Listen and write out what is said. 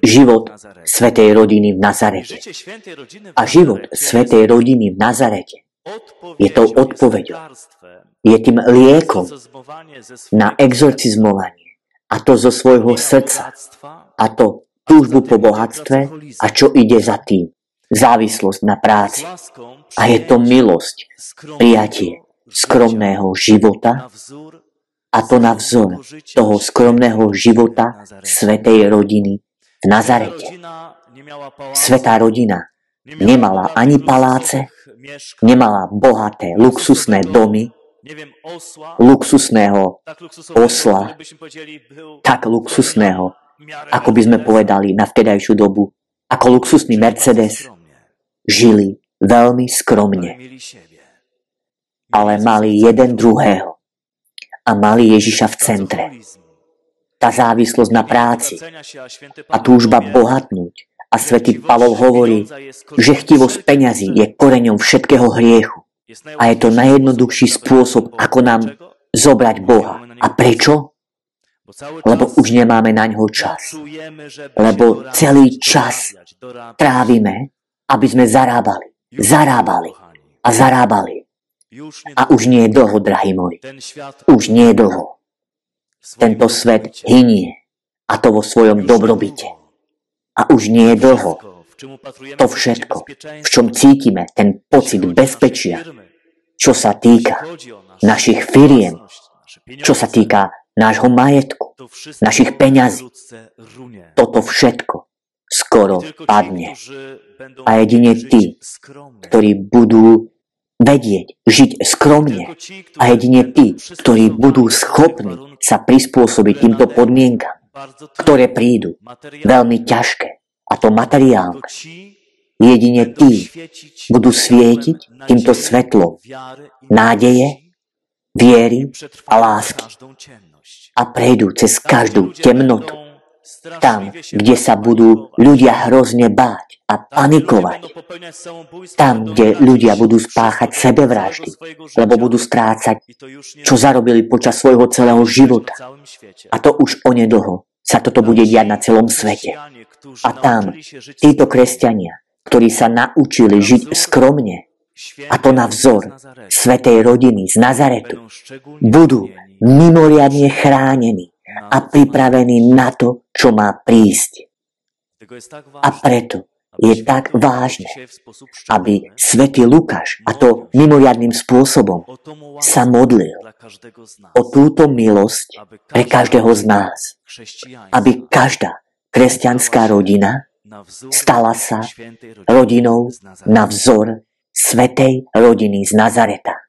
život svätej rodiny v Nazarete. A život svätej rodiny v Nazarete je tou odpoveďou. Je tým liekom na exorcizmovanie. A to zo svojho srdca. A to túžbu po bohatstve. A čo ide za tým? Závislosť na práci. A je to milosť, prijatie skromného života. A to na vzor toho skromného života svätej rodiny v Nazarete. Svätá rodina nemala ani paláce, nemala bohaté, luxusné domy, luxusného osla, tak luxusného, ako by sme povedali na vtedajšiu dobu, ako luxusný Mercedes, žili veľmi skromne. Ale mali jeden druhého a mali Ježiša v centre. Tá závislosť na práci a túžba bohatnúť. A svätý Pavol hovorí, že chtivosť peňazí je koreňom všetkého hriechu. A je to najjednoduchší spôsob, ako nám zobrať Boha. A prečo? Lebo už nemáme na ňo čas. Lebo celý čas trávime, aby sme zarábali. Zarábali. A zarábali. A už nie je dlho, drahí moji. Už nie je dlho. Tento svet hynie. A to vo svojom dobrobite. A už nie je dlho. To všetko, v čom cítime ten pocit bezpečia, čo sa týka našich firiem, čo sa týka nášho majetku, našich peňazí. Toto všetko skoro padne. A jedine tí, ktorí budú vedieť, žiť skromne, a jedine tí, ktorí budú schopní sa prispôsobiť týmto podmienkam, ktoré prídu veľmi ťažké, a to materiálne. Jedine tí budú svietiť týmto svetlom nádeje, viery a lásky a prejdú cez každú temnotu. Tam, kde sa budú ľudia hrozne báť a panikovať. Tam, kde ľudia budú spáchať sebevraždy, lebo budú strácať, čo zarobili počas svojho celého života. A to už onedlho sa toto bude diať na celom svete. A tam títo kresťania, ktorí sa naučili žiť skromne, a to na vzor svätej rodiny z Nazaretu, budú mimoriadne chránení a pripravení na to, čo má prísť. A preto je tak vážne, aby svätý Lukáš, a to mimoriadnym spôsobom, sa modlil o túto milosť pre každého z nás. Aby každá kresťanská rodina stala sa rodinou na vzor svätej rodiny z Nazareta.